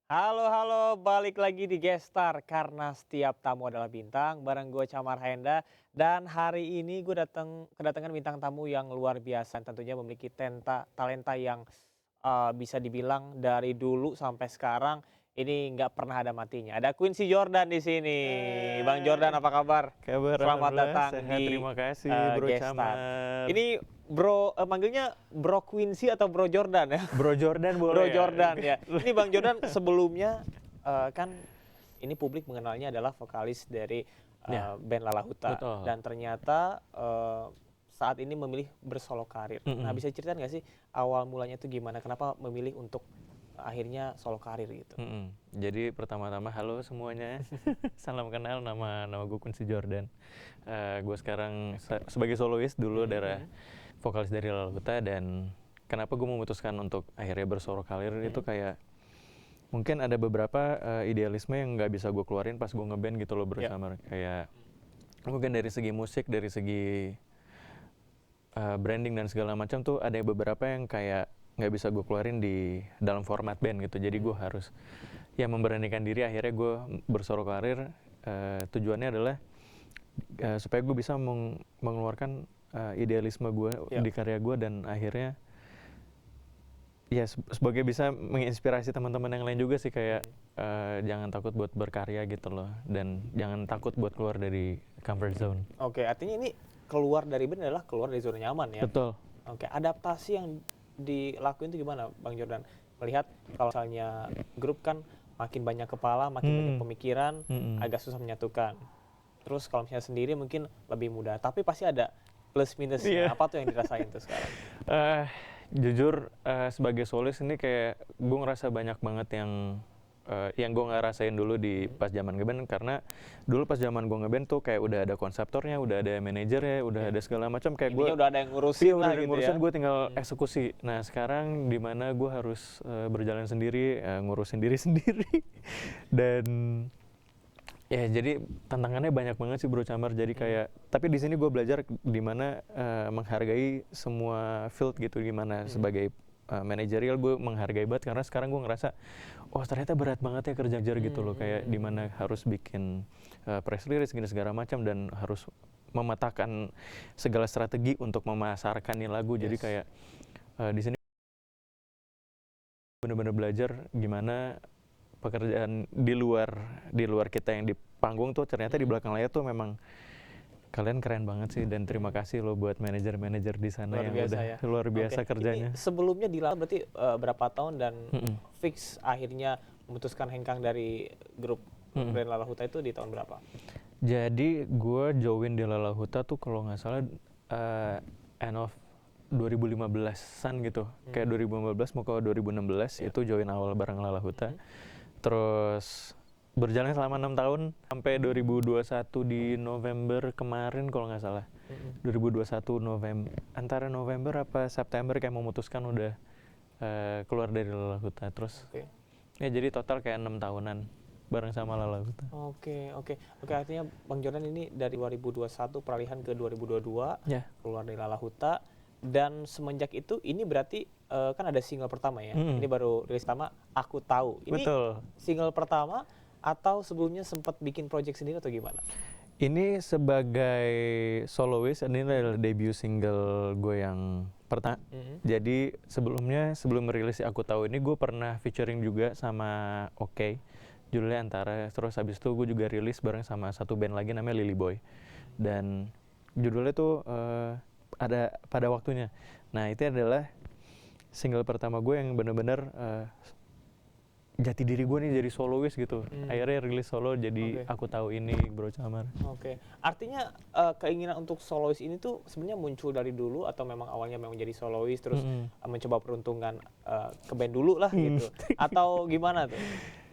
Halo, halo, balik lagi di Gestar karena setiap tamu adalah bintang. Bareng gue Camar Haenda dan hari ini gue kedatangan bintang tamu yang luar biasa. Tentunya memiliki talenta yang bisa dibilang dari dulu sampai sekarang ini nggak pernah ada matinya. Ada Quincy Jordan di sini. Bang Jordan, apa kabar? Kabar Selamat alhamdulillah datang sehat, di terima kasih Bro Gestar. Camar. Ini Bro, manggilnya Bro Quincy atau Bro Jordan ya? Bro Jordan Bro boleh ya? Jordan ya. Ini Bang Jordan sebelumnya, kan ini publik mengenalnya adalah vokalis dari, Ya, band Lala Huta betul. dan ternyata, saat ini memilih bersolo karir. Nah, Mhm, bisa ceritain nggak sih awal mulanya itu gimana? Kenapa memilih untuk akhirnya solo karir gitu? mhm. Jadi pertama-tama halo semuanya, salam kenal, nama nama gue Quincy Jordan. Gue sekarang sebagai solois dulu Mhm mhm. vokalis dari Lala Huta, dan kenapa gue memutuskan untuk akhirnya bersolo karir itu Mhm. kayak mungkin ada beberapa idealisme yang nggak bisa gue keluarin pas gue ngeband gitu loh Bro Ya. Camar. Kayak mungkin dari segi musik, dari segi branding dan segala macam tuh ada beberapa yang kayak nggak bisa gue keluarin di dalam format band gitu. Jadi gue harus ya memberanikan diri. Akhirnya gue bersolo karir. Tujuannya adalah supaya gue bisa mengeluarkan idealisme gue Ya. di karya gue, dan akhirnya ya sebagai bisa menginspirasi teman-teman yang lain juga sih, kayak Mhm. jangan takut buat berkarya gitu loh, dan jangan takut buat keluar dari comfort zone. Oke, artinya ini keluar dari band adalah keluar dari zona nyaman ya? Betul. Oke, adaptasi yang dilakuin itu gimana Bang Jordan? Melihat kalau misalnya grup kan makin banyak kepala, makin banyak Mm-mm. pemikiran, Mm-mm. agak susah menyatukan. Terus kalau misalnya sendiri mungkin lebih mudah, tapi pasti ada plus minusnya. Iya. Apa tuh yang dirasain tuh sekarang? Eh, Jujur, sebagai solis ini kayak gue ngerasa banyak banget yang gue nggak rasain dulu di Mhm. pas zaman ngeband, karena dulu pas zaman gue ngeband tuh kayak udah ada konseptornya, udah ada manajernya, udah Ya. ada segala macam, kayak gue Intinya udah ada yang iya ngurusin udah lah ada gitu ngurusin, ya. gue tinggal Mhm. eksekusi. Nah sekarang dimana gue harus berjalan sendiri, ngurusin diri sendiri, dan ya jadi tantangannya banyak banget sih Bro Camar. Jadi Mhm. kayak tapi di sini gue belajar di mana menghargai semua field gitu. Gimana Mhm. sebagai manajerial gue menghargai banget, karena sekarang gue ngerasa oh ternyata berat banget ya kerja gitu loh, kayak di mana harus bikin press release gini segala macam, dan harus memetakan segala strategi untuk memasarkan nih lagu. Jadi Yes. kayak di sini benar-benar belajar gimana pekerjaan di luar kita yang di panggung tuh ternyata di Mhm. belakang layar tuh memang kalian keren banget sih, dan terima Mhm. kasih lo buat manajer-manajer di sana Luar yang biasa udah ya. luar Oke, biasa ini kerjanya. sebelumnya di Lala berarti, berapa tahun dan Mm-mm. fix akhirnya memutuskan hengkang dari grup Mm-mm. band Lala Huta itu di tahun berapa? Jadi gue join di Lala Huta tuh kalau nggak salah uh, end of 2015-an gitu. Kayak Mhm. 2015 mau ke 2016 Ya. itu join awal bareng Lala Huta. Mhm. Terus berjalan selama 6 tahun sampai 2021 di November kemarin kalau nggak salah. Mhm. 2021 November, antara November apa September kayak memutuskan udah keluar dari Lala Huta. Terus Oke. ya jadi total kayak 6 tahunan bareng sama Lala Huta. Oke oke. Oke, artinya Bang Jordan ini dari 2021 peralihan ke 2022, Ya. keluar dari Lala Huta, dan semenjak itu ini berarti, kan ada single pertama ya, ini Mm-mm. baru rilis pertama, Aku Tahu. Ini Betul. single pertama atau sebelumnya sempat bikin project sendiri atau gimana? Ini sebagai soloist, ini Mhm. adalah debut single gue yang pertama. Mhm. Jadi sebelum merilis Aku Tahu ini gue pernah featuring juga sama Oke, judulnya Antara. Terus habis itu gue juga rilis bareng sama satu band lagi namanya Lily Boy. Dan judulnya tuh ada pada waktunya. Nah itu adalah single pertama gue yang bener-bener jati diri gue nih jadi soloist gitu. Mmm. Akhirnya rilis solo jadi Oke Aku Tahu ini Bro Camar. oke. Artinya, keinginan untuk solois ini tuh sebenarnya muncul dari dulu atau memang awalnya memang jadi solois terus, Mm-mm. mencoba peruntungan, ke band dulu lah gitu? Atau gimana tuh?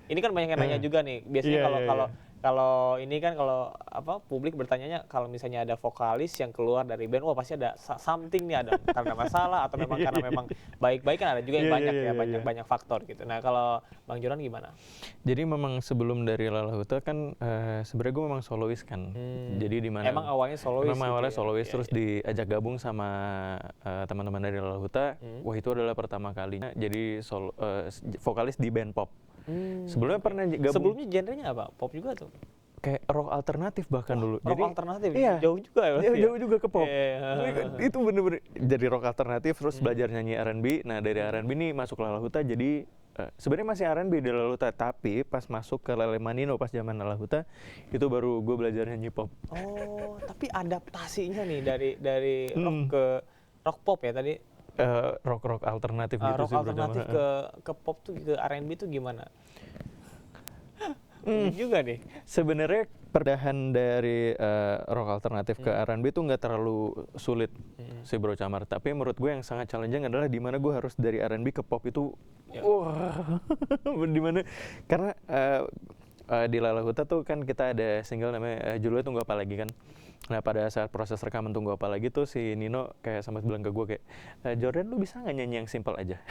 Ini kan banyak yang nanya juga nih, biasanya Iya, kalau iya, iya. kalau kalau ini kan kalau apa, publik bertanyanya kalau misalnya ada vokalis yang keluar dari band, wah pasti ada something nih, ada karena masalah atau memang Iya, karena iya, memang baik-baik, kan ada juga yang iya, iya, banyak ya, iya, banyak iya. banyak faktor gitu. Nah kalau Bang Joran gimana? Jadi memang sebelum dari Lala Huta kan sebenarnya gue memang solois kan. Jadi di mana Emang awalnya solois memang gitu awalnya ya? solois, Iya terus iya. diajak gabung sama teman-teman dari Lala Huta. Mmm. Wah itu adalah pertama kalinya jadi vokalis di band pop. Sebelumnya oke. pernah gabung Sebelumnya genrenya apa? Pop juga tuh? kayak rock alternatif bahkan dulu. Rock Jadi alternatif, iya, jauh juga ya berarti ya? jauh juga ke pop. Jadi Iya, itu bener-bener jadi rock alternatif terus mhm, belajar nyanyi R&B. Nah dari mhm. R&B nih masuk Lala Huta jadi sebenarnya masih R&B di Lala Huta tapi pas masuk ke Lele Manino pas zaman Lala Huta itu baru gue belajar nyanyi pop. Oh, tapi adaptasinya nih dari rock Hmm. ke rock pop ya tadi, Rock-rock alternatif gitu rock sih Bro Jamal. alternatif ke pop tuh ke R&B tuh gimana? Hmm. Unik juga nih. Sebenarnya perdahan dari rock alternatif ke Mhm, R&B itu nggak terlalu sulit mhm. sih Bro Camar. Tapi menurut gue yang sangat challenging adalah di mana gue harus dari R&B ke pop itu Ya. wah di mana karena di Lala Huta tuh kan kita ada single namanya Judulnya Tunggu Apa Lagi kan. Nah pada saat proses rekaman Tunggu Apa Lagi tuh si Nino kayak sempat bilang ke gue kayak Jordan lu bisa nggak nyanyi yang simple aja?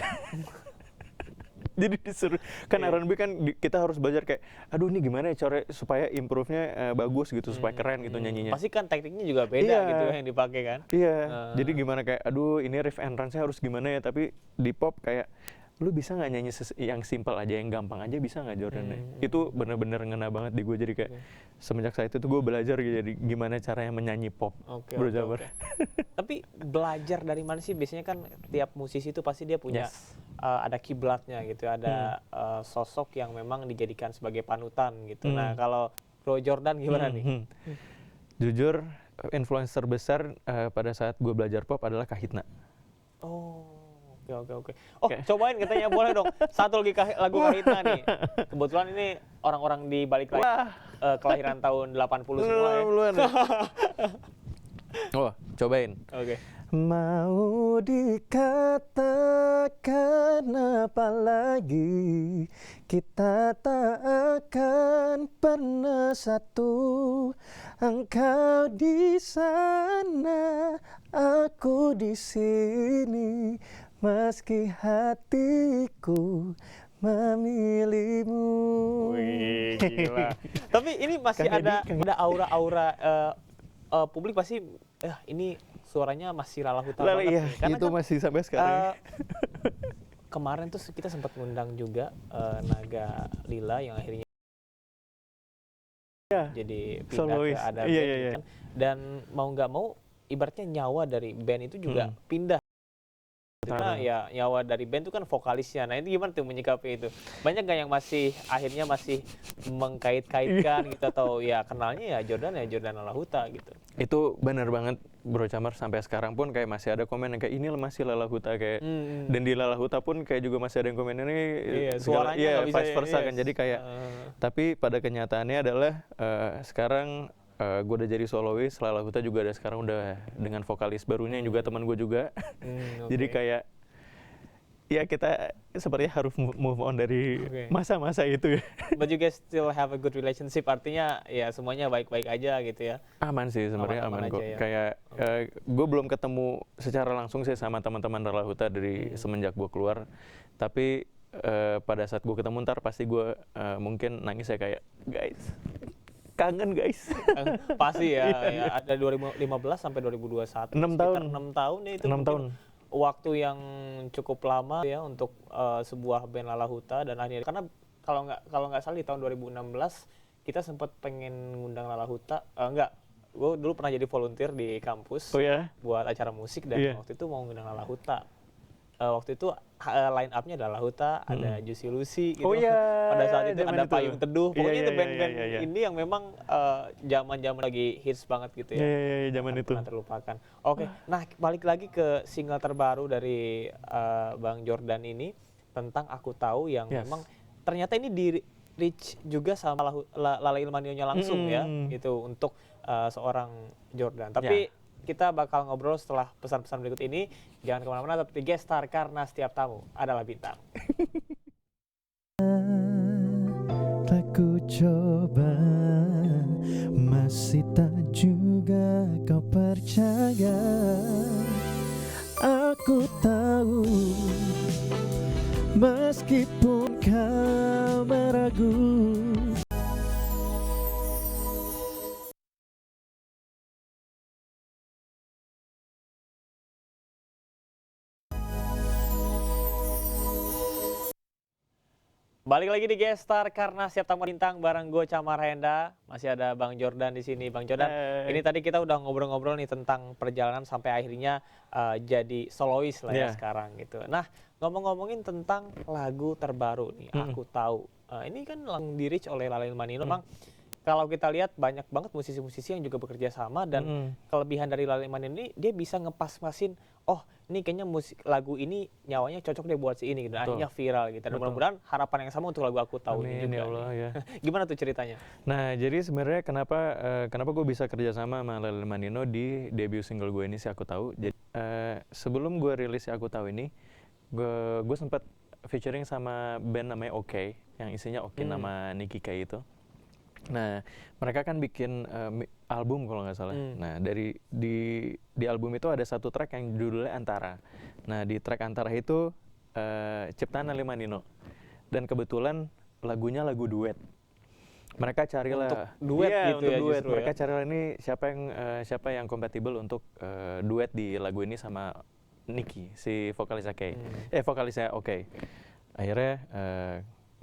Jadi disuruh kan Iya. R&B kan kita harus belajar kayak aduh ini gimana ya cara supaya improve-nya bagus gitu supaya keren gitu nyanyinya. Pasti kan tekniknya juga beda gitu Iya, ya yang dipakai kan? iya. Jadi Eee, gimana kayak aduh ini riff and run-nya harus gimana ya tapi di pop kayak lu bisa nggak nyanyi yang simple aja yang gampang aja bisa nggak Jordan ya? Itu bener-bener ngena banget di gue jadi kayak oke. semenjak saat itu tuh gue belajar jadi gimana caranya menyanyi pop Oke Bro oke Jabar. oke. Tapi belajar dari mana sih? Biasanya kan tiap musisi itu pasti dia punya, Yes. ada kiblatnya gitu, Hmm. ada, sosok yang memang dijadikan sebagai panutan gitu. Nah Hmm. kalau Bro Jordan gimana Hmm. nih? Hmm. Jujur influencer besar pada saat gue belajar pop adalah Kahitna. Oh, oke oke oke. Oh, Kayak cobain katanya boleh dong. Satu lagi lagu wah, Kahitna nih. Kebetulan ini orang-orang di balik layar, wah, kelahiran tahun 80 semua ya. duluan ya. Oh, cobain. Oke. Mau dikatakan apa lagi, kita tak akan pernah satu. Engkau di sana, aku di sini, meski hatiku memilihmu. Wih, gila. Tapi ini masih Kang Edi, ada aura-aura, publik pasti, ini suaranya masih Lala Huta Lala, banget iya, nih. Karena itu kan, masih sampai sekarang. eee, kemarin tuh kita sempat ngundang juga, Naga Lila yang akhirnya Ya, jadi pindah ke solois. Ada Iya, Band iya, gitu iya. kan. Dan mau nggak mau ibaratnya nyawa dari band itu juga Mm. pindah. Karena Sekarang. ya nyawa dari band itu kan vokalisnya. Nah itu gimana tuh menyikapi itu? Banyak nggak yang akhirnya masih Iya. mengkait-kaitkan gitu atau ya kenalnya ya Jordan Lala Huta gitu. Itu benar banget Bro Camar sampai sekarang pun kayak masih ada komen yang kayak ini masih Lala Huta kayak Mhm. dan di Lala Huta pun kayak juga masih ada yang komen ini Iya, segala suaranya nggak bisa vice versa kan yes, jadi kayak tapi pada kenyataannya adalah sekarang gue udah jadi solois Lala Huta juga ada sekarang udah dengan vokalis barunya yang juga teman gue juga jadi oke. kayak ya kita sepertinya harus move on dari Oke. masa-masa itu ya. But you guys still have a good relationship, artinya ya semuanya baik-baik aja gitu ya? Aman sih sebenarnya Aman-aman aman aja kok. ya? Kayak Oke. gue belum ketemu secara langsung sih sama teman-teman Lala Huta dari Hmm. semenjak gue keluar. Tapi pada saat gue ketemu ntar pasti gue mungkin nangis ya kayak guys kangen guys. Pasti ya, Iya, ya iya. ada 2015 sampai 2021 6 sekitar tahun. 6 tahun ya itu 6 mungkin tahun. waktu yang cukup lama ya untuk sebuah band Lala Huta dan akhirnya karena kalau nggak salah di tahun 2016 kita sempat pengen ngundang Lala Huta enggak gue dulu pernah jadi volunteer di kampus Oh ya? buat acara musik dan Iya. waktu itu mau ngundang Lala Huta. Waktu itu line up-nya adalah Huta, ada Juicy Lucy gitu. Oh iya, Pada saat itu zaman ada itu. Payung Teduh. Iya, Pokoknya iya, itu iya, band-band iya, iya. ini yang memang zaman-zaman lagi hits banget gitu Iya, ya. iya, iya, Nggak zaman akan itu. pernah terlupakan. Oke, nah balik lagi ke single terbaru dari Bang Jordan ini tentang Aku Tahu yang Yes. memang ternyata ini di reach juga sama Lala Ilmanionya langsung ya gitu untuk seorang Jordan. Tapi kita bakal ngobrol setelah pesan-pesan berikut ini. Jangan kemana-mana, tetap di Guest Star karena setiap tamu adalah bintang. Tak ku coba masih tak juga kau percaya. Aku tahu meskipun kau meragu. Balik lagi di Gestar karena siap tamu bintang bareng gue Camar Henda. Masih ada Bang Jordan di sini. Bang Jordan, ini tadi kita udah ngobrol-ngobrol nih tentang perjalanan sampai akhirnya jadi solois lah ya Iya. sekarang gitu. Nah, ngomong-ngomongin tentang lagu terbaru nih, Aku Tahu. Ini kan langsung di-reach oleh Lale Manino. Memang kalau kita lihat banyak banget musisi-musisi yang juga bekerja sama dan kelebihan dari Lale Manino ini dia bisa ngepas-pasin, oh ini kayaknya lagu ini nyawanya cocok deh buat si ini gitu. Betul. Akhirnya viral gitu. Dan Betul. mudah-mudahan harapan yang sama untuk lagu Aku Tahu ini Amin juga ya Allah nih. ya. Gimana tuh ceritanya? Nah, jadi sebenarnya kenapa gue bisa kerjasama sama Lale Manino di debut single gue ini, Si Aku Tahu. Jadi sebelum gue rilis Si Aku Tahu ini, gue sempat featuring sama band namanya Oke, yang isinya Oki nama Nicky Kai itu. Nah, mereka kan bikin album kalau nggak salah. Nah, di album itu ada satu track yang judulnya Antara. Nah, di track Antara itu ciptaan Lale Manino. Dan kebetulan lagunya lagu duet. Mereka carilah Untuk duet gitu untuk ya duet. justru Mereka ya? carilah ini siapa yang kompatibel untuk duet di lagu ini sama Nicky, si vokalisnya vokalisnya Oke. Akhirnya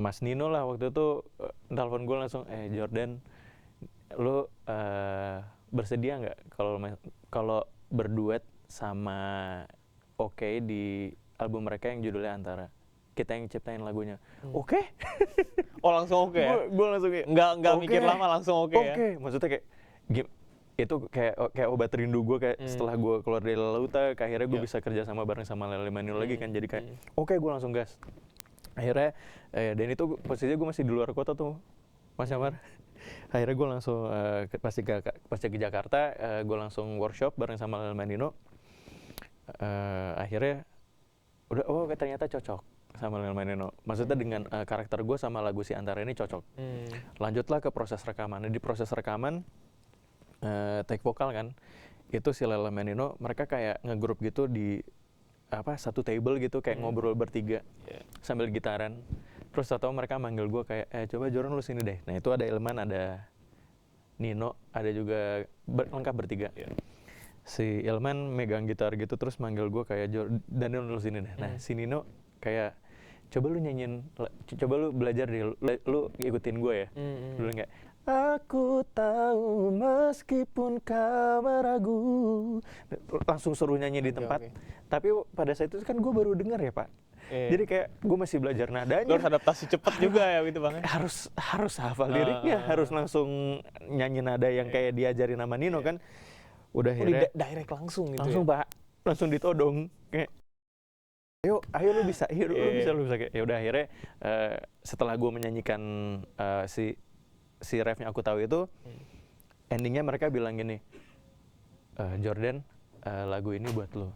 Mas Nino lah waktu itu telepon gue langsung, Jordan, lu bersedia nggak kalau berduet sama Oke di album mereka yang judulnya Antara? Kita yang ciptain lagunya. Oke? Oh langsung oke ya? Gue langsung kayak Nggak oke. mikir lama langsung oke ya? Oke, maksudnya kayak itu kayak obat rindu gue kayak setelah gue keluar dari Lauta, akhirnya gue bisa kerja sama bareng sama Lale Manino lagi kan, jadi kayak oke, gue langsung gas. Akhirnya dan itu posisinya gue masih di luar kota tuh, Mas Camar. Akhirnya gue langsung pas ke Jakarta, gue langsung workshop bareng sama Lale Manino. Akhirnya udah ternyata cocok sama Lale Manino. Maksudnya dengan karakter gue sama lagu Si Antara ini cocok. Lanjutlah ke proses rekaman. Di proses rekaman take vokal kan, itu si Lale Manino mereka kayak ngegrup gitu di satu table gitu, kayak ngobrol bertiga sambil gitaran. Terus tahu mereka manggil gue kayak coba Jordan lu sini deh. Nah itu ada Ilman, ada Nino, ada juga lengkap bertiga. Si Ilman megang gitar gitu terus manggil gue kayak Daniel lu sini deh. Nah si Nino kayak coba lu nyanyiin, coba lu belajar deh, lu ikutin gue ya. Dulu nggak, aku tahu meskipun kau ragu, langsung suruh nyanyi di tempat. Tapi pada saat itu kan gue baru dengar ya Pak. Jadi kayak gue masih belajar nadanya. Lu harus adaptasi cepat juga ya gitu Bang. Harus hafal liriknya, harus langsung nyanyi nada yang kayak diajarin sama Nino kan. Udah akhirnya direct langsung gitu langsung ya? Pak, langsung ditodong kayak ayo lu bisa kayak ya udah akhirnya setelah gue menyanyikan si refnya Aku Tahu itu, endingnya mereka bilang gini, Jordan, lagu ini buat lu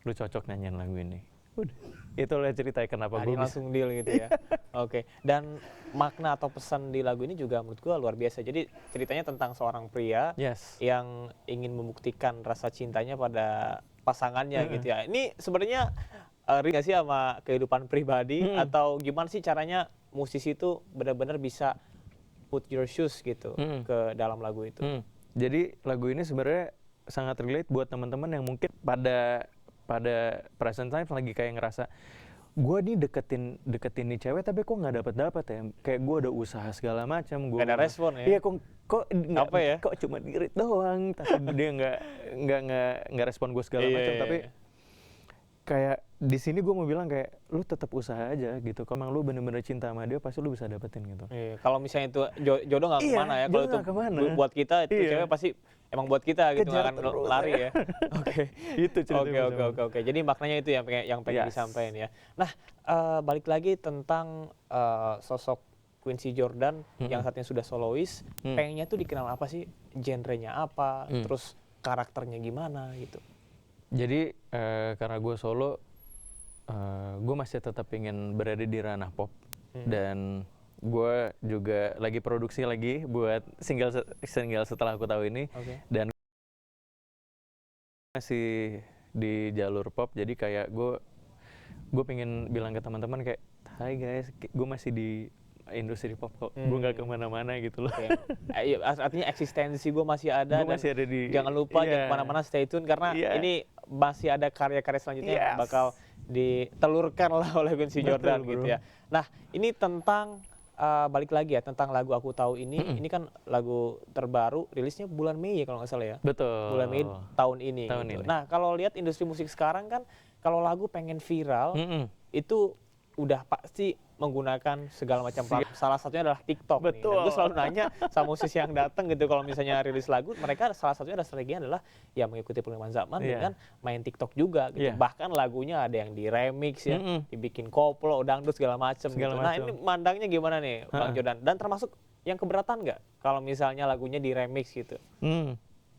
cocok nyanyiin lagu ini. Udah, itulah ceritanya kenapa gue langsung deal gitu ya. Oke. Dan makna atau pesan di lagu ini juga menurut gue luar biasa. Jadi ceritanya tentang seorang pria yang ingin membuktikan rasa cintanya pada pasangannya gitu ya. Ini sebenarnya relate nggak sih sama kehidupan pribadi atau gimana sih caranya musisi itu benar-benar bisa put your shoes gitu ke dalam lagu itu? Jadi lagu ini sebenarnya sangat relate buat teman-teman yang mungkin pada present time lagi kayak ngerasa gue nih deketin nih cewek tapi kok nggak dapet ya, kayak gue udah usaha segala macam, gue nggak ada respon ya? Iya kok apa ya? Kok cuma dirit doang, tapi dia nggak respon gue segala macam. Tapi kayak di sini gue mau bilang kayak lu tetap usaha aja gitu. Kalau emang lu bener-bener cinta sama dia pasti lu bisa dapetin gitu. Kalau misalnya itu jodoh nggak kemana ya, kalau itu buat kita itu cewek pasti emang buat kita gitu, nggak akan lari ya. Oke. Itu ceritanya. Oke. Jadi maknanya itu yang pengen disampaikan ya. Nah, balik lagi tentang sosok Quincy Jordan yang saatnya sudah solois, pengennya tuh dikenal apa sih? Genrenya apa? Terus karakternya gimana gitu? Jadi karena gue solo, gue masih tetap ingin berada di ranah pop dan gue juga lagi produksi lagi buat single setelah Aku Tahu ini, dan masih di jalur pop. Jadi kayak gue pengen bilang ke teman-teman kayak, hai guys, gue masih di industri pop kok, gue nggak kemana-mana gitu loh. Artinya eksistensi gue masih ada, masih ada di, jangan lupa jangan kemana-mana, stay tune karena ini masih ada karya-karya selanjutnya yang bakal ditelurkan lah oleh Quincy Betul, Jordan bro. gitu ya. Nah, ini tentang balik lagi ya tentang lagu Aku Tahu ini kan lagu terbaru rilisnya bulan Mei ya kalau nggak salah ya. Bulan Mei Betul. tahun ini Tahun gitu. ini. Nah, kalau lihat industri musik sekarang kan kalau lagu pengen viral itu udah pasti menggunakan segala macam platform. Salah satunya adalah TikTok nih. Dan Betul. gue selalu nanya sama musisi yang datang gitu kalau misalnya rilis lagu, mereka salah satunya ada strateginya adalah ya mengikuti perkembangan zaman Iya. dengan main TikTok juga gitu. Iya. Bahkan lagunya ada yang di remix ya, dibikin koplo, dangdut segala macam gitu. Segala Nah, macem. ini mandangnya gimana nih Bang Jordan? Dan termasuk yang keberatan nggak kalau misalnya lagunya di remix gitu?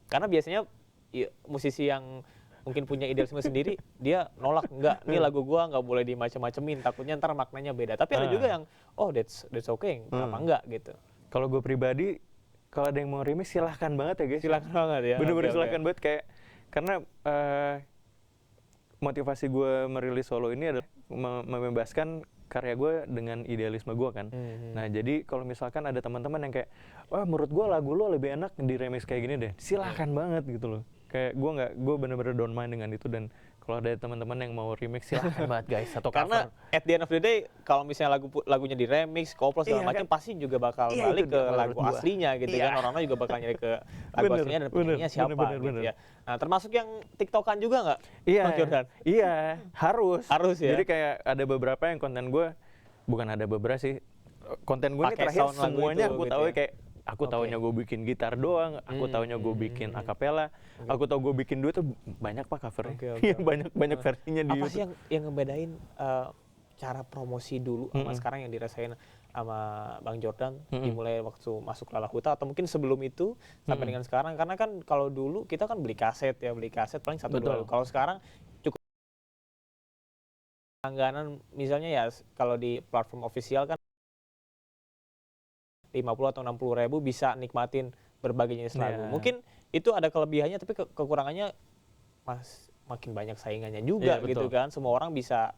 Karena biasanya ya, musisi yang mungkin punya idealisme sendiri, dia nolak enggak, nih lagu gua nggak boleh dimacem-macemin, takutnya ntar maknanya beda. Tapi ada juga yang, oh that's okay, kenapa enggak gitu. Kalau gue pribadi, kalau ada yang mau remix silahkan banget ya guys. Silakan banget ya. Bener-bener Oke, silahkan banget kayak karena motivasi gue merilis solo ini adalah membebaskan karya gue dengan idealisme gue kan. Nah jadi kalau misalkan ada teman-teman yang kayak, wah menurut gue lagu lo lebih enak di remix kayak gini deh, silahkan banget gitu loh. Kayak gue bener-bener don't mind dengan itu, dan kalau ada teman-teman yang mau remix silahkan banget guys, atau Karena cover. at the end of the day, kalau misalnya lagunya di remix, koplo segala Iya, macam, kan? pasti juga bakal Iya, balik itu ke dia lagu menurut gua. aslinya gitu Iya. kan. Orang-orang juga bakal nyari ke lagu Bener, aslinya dan bener, penyanyinya siapa bener, gitu bener. ya. Nah, termasuk yang TikTokan juga nggak, Iya, Bang Jordan? iya, harus. Harus ya? Jadi kayak ada beberapa yang konten gue, bukan ada beberapa sih, konten gue ini Pakai terakhir sound lagu semuanya itu aku gitu tahu ya? kayak, aku taunya gue bikin gitar doang, aku taunya gue bikin akapela, aku tahu gue bikin duet tuh banyak pak covernya. Oke, oke, Iya, oke. banyak versinya di Apa sih YouTube. yang ngebedain cara promosi dulu sama sekarang yang dirasain sama Bang Jordan dimulai waktu masuk Lala Huta atau mungkin sebelum itu sampai dengan sekarang? Karena kan kalau dulu kita kan beli kaset paling 1-2 Betul. lagu. Kalau sekarang cukup langganan misalnya ya kalau di platform official kan 50 atau 60 ribu bisa nikmatin berbagai jenis lagu. Iya. Mungkin itu ada kelebihannya tapi kekurangannya makin banyak saingannya juga Iya, gitu betul. kan. Semua orang bisa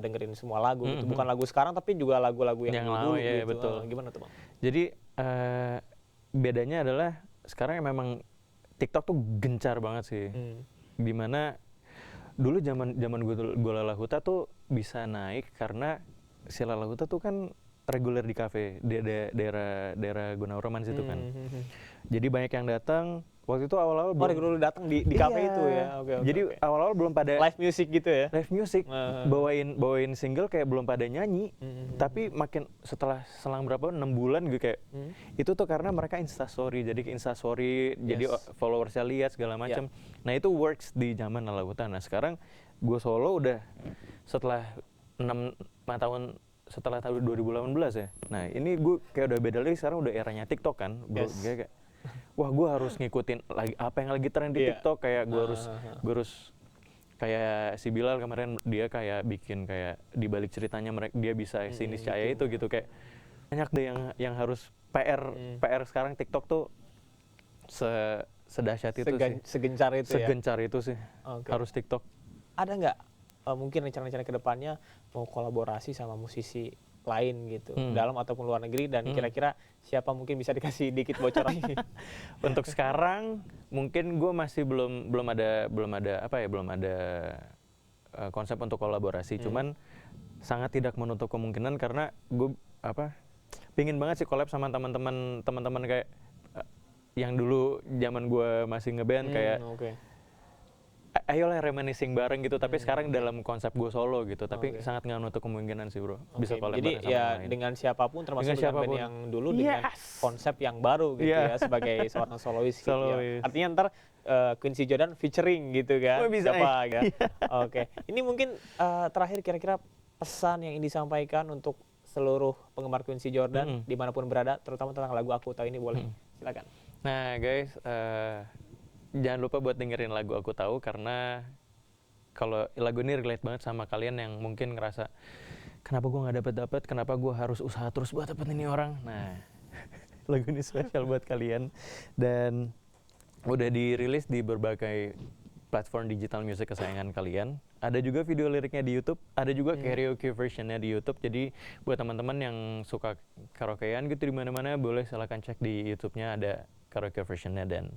dengerin semua lagu gitu. Bukan lagu sekarang tapi juga lagu-lagu yang Yang dulu lama, ya, gitu. betul. Gimana tuh, Bang? Jadi bedanya adalah sekarang memang TikTok tuh gencar banget sih. Dimana dulu zaman gue Lala Huta tuh bisa naik karena si Lala Huta tuh kan reguler di kafe di daerah Gunawarman situ kan. Jadi banyak yang datang. Waktu itu awal-awal Oh, reguler datang di kafe itu ya. Oke, oke. Jadi awal-awal belum pada live music gitu ya. live music, bawain single kayak belum pada nyanyi. Tapi makin setelah selang berapa 6 bulan gue kayak itu tuh karena mereka instastory, jadi instastory, jadi followersnya lihat segala macam. Nah itu works di zaman Lala Huta. Nah sekarang gue solo udah setelah 5 tahun setelah tahun 2018 ya. Nah ini gue kayak udah beda lagi, sekarang udah eranya TikTok kan. Kayak wah gue harus ngikutin lagi apa yang lagi tren di TikTok, kayak gue harus kayak si Bilal kemarin dia kayak bikin kayak di balik ceritanya dia bisa sini cahaya itu gitu, kayak banyak deh yang harus PR sekarang TikTok tuh sedahsyat itu sih. Segencar itu ya. Segencar itu sih. Harus TikTok. Ada nggak mungkin rencana-rencana kedepannya mau kolaborasi sama musisi lain gitu dalam ataupun luar negeri, dan kira-kira siapa mungkin bisa dikasih dikit bocoran? Untuk sekarang mungkin gue masih belum ada konsep untuk kolaborasi. Cuman sangat tidak menutup kemungkinan karena gue pingin banget sih collab sama teman-teman kayak yang dulu zaman gue masih ngeband kayak ayolah reminiscing bareng gitu, tapi sekarang dalam konsep gue solo gitu, tapi sangat nggak menutup kemungkinan sih bro, bisa collab Jadi bareng sama ya yang lain. dengan siapapun termasuk Dengan dengan band siapapun. yang dulu dengan konsep yang baru gitu ya sebagai seorang solois gitu ya. Artinya ntar Quincy Jordan featuring gitu kan. Oh, bisa, siapa ya. Oke. Ini mungkin terakhir kira-kira pesan yang ingin disampaikan untuk seluruh penggemar Quincy Jordan dimanapun berada, terutama tentang lagu Aku Tahu ini, boleh silakan. Nah guys, jangan lupa buat dengerin lagu Aku Tahu, karena kalau lagu ini relate banget sama kalian yang mungkin ngerasa kenapa gue nggak dapet, kenapa gue harus usaha terus buat dapet ini orang. Nah lagu ini spesial buat kalian dan udah dirilis di berbagai platform digital music kesayangan kalian. Ada juga video liriknya di YouTube, ada juga karaoke versionnya di YouTube. Jadi buat teman-teman yang suka karaokean gitu di mana-mana, boleh silahkan cek di YouTube-nya, ada karaoke versionnya. Dan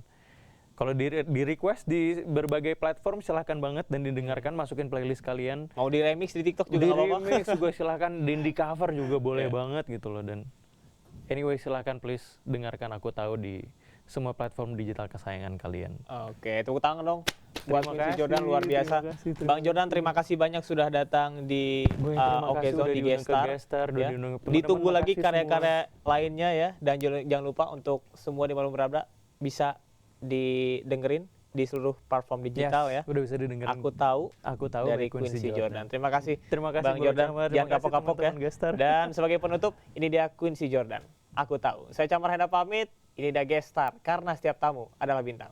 Kalau di request di berbagai platform silahkan banget dan didengarkan, masukin playlist kalian. Mau di remix di TikTok juga Di nggak apa-apa. remix juga silahkan, di cover juga boleh Iya. banget gitu loh. Dan anyway silahkan please dengarkan Aku Tahu di semua platform digital kesayangan kalian. Oke, tepuk tangan dong buat Terima Quincy kasih, Jordan, luar biasa. terima kasih, terima Bang Jordan, terima kasih banyak sudah datang di Gue yang terima Oke kasih Zone udah di diundang ke Gestar. Gestar, udah Ya. diundang ke teman-teman. Ditunggu lagi Makasih karya-karya lainnya ya, dan jangan lupa untuk semua di Malam Berabda bisa didengerin di seluruh platform digital ya. Udah bisa didengerin. Aku tahu by dari Quincy Jordan. Terima kasih, Terima kasih Bang Bro Jordan. Camar, Jangan terima kasih kapok-kapok ya. teman-teman Gestar. Dan sebagai penutup, ini dia Quincy Jordan. Aku tahu. Saya Camar Henda pamit. Ini dia Gestar karena setiap tamu adalah bintang.